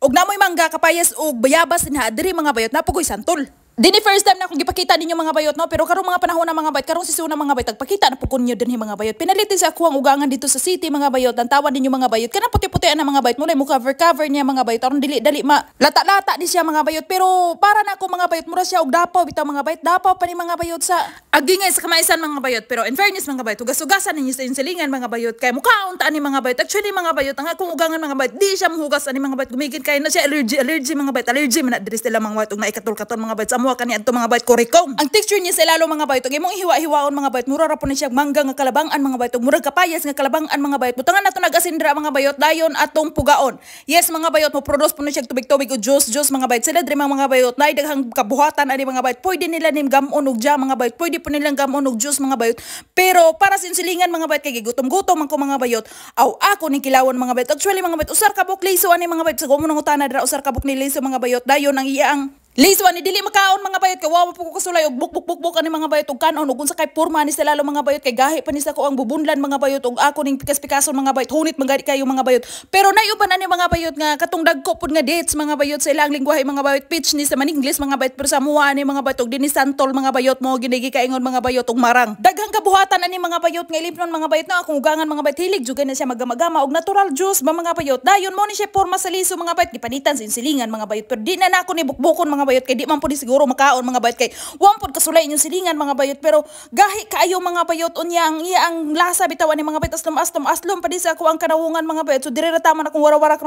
Og namoy mangga kapayas og bayabas dinha diri mga bayot napugoy santol. Dini first time na akong gipakita ninyo mga bayot no, pero karong mga panahon na mga bayot, karong sisuna mga bayot, tagpakita na pukon nyo dinhi mga bayot. Pinalitin sa ako ang ugangan dito sa city mga bayot, ang tawan ninyo mga bayot. Kana puti-puti na mga bayot, muna mo cover niya mga bayot, aron dili ma lata-lata ni siya mga bayot. Pero para na ako mga bayot, mura siya og dapaw bitaw mga bayot, dapaw pa ni mga bayot sa agingay sa kamaisan mga bayot. Pero in fairness mga bayot, ugas-ugasan ninyo sa insilingan mga bayot, kay mukhaon ta ani mga bayot. Actually mga bayot, ang akong ugangan mga bayot, di siya muhugas ani mga bayot, gumigit kay na siya allergy mga bayot, allergy man na diri sila mga bayot, og naikatul-katon mga bayot, sa muha kani adto mga bayot kurikong. Ang texture niya sa lalo mga bayot, imong ihiwa-hiwaon mga bayot, mura ra po ni siya mangga nga kalabangan mga bayot, murag kapayas nga kalabangan mga bayot. Butangan nato nag-asindra mga bayot dayon atong pugaon. Yes mga bayot, mo produce po ni siya tubig-tubig o juice mga bayot. Sila diri mga bayot, nay daghang kabuhatan ani mga bayot. Pwede nila nim gamon og jam mga bayot, pwede po nilang gamon og juice mga bayot. Pero para sa insilingan mga bayot, kay gutom-gutom man ko mga bayot. Aw ako ni kilawon mga bayot. Actually mga bayot, usar ka buk liso ani mga bayot, sa gumo nang utana dira usar ka buk ni liso mga bayot. Dayon ang iyaang liso ani dili makaon mga bayot, kay wawa po ko kasulay og buk ani mga bayot og kanon ug unsa kay porma ni sa lalo mga bayot, kay gahi pa ni sa ko ang bubunlan mga bayot og ako ning pikas-pikason mga bayot, hunit magadi kayo mga bayot. Pero nayuban ani mga bayot nga katong dagko pud nga dates mga bayot sa ilang lingwahe mga bayot, pitch ni sa maningles mga bayot, pero sa muha ani mga bayot og dinhi santol mga bayot mo ginigi kaingon mga bayot og marang. Daghang kabuhatan ani mga bayot nga ilipnon mga bayot na akong ugangan mga bayot, hilig jud na siya magama-gama og natural juice ba mga bayot. Dayon mo ni siya porma sa liso mga bayot, gipanitan sa insilingan mga bayot, pero di na nako ni bukbukon mga bayot, kay di man pud siguro makaon mga bayot, kay wa pod kasulay inyong silingan mga bayot. Pero gahi kaayo mga bayot unya ang iya ang lasa bitawan ni mga bayot, aslom pa di sa ako ang kanawungan mga bayot. So dire ra tama na kung wara-wara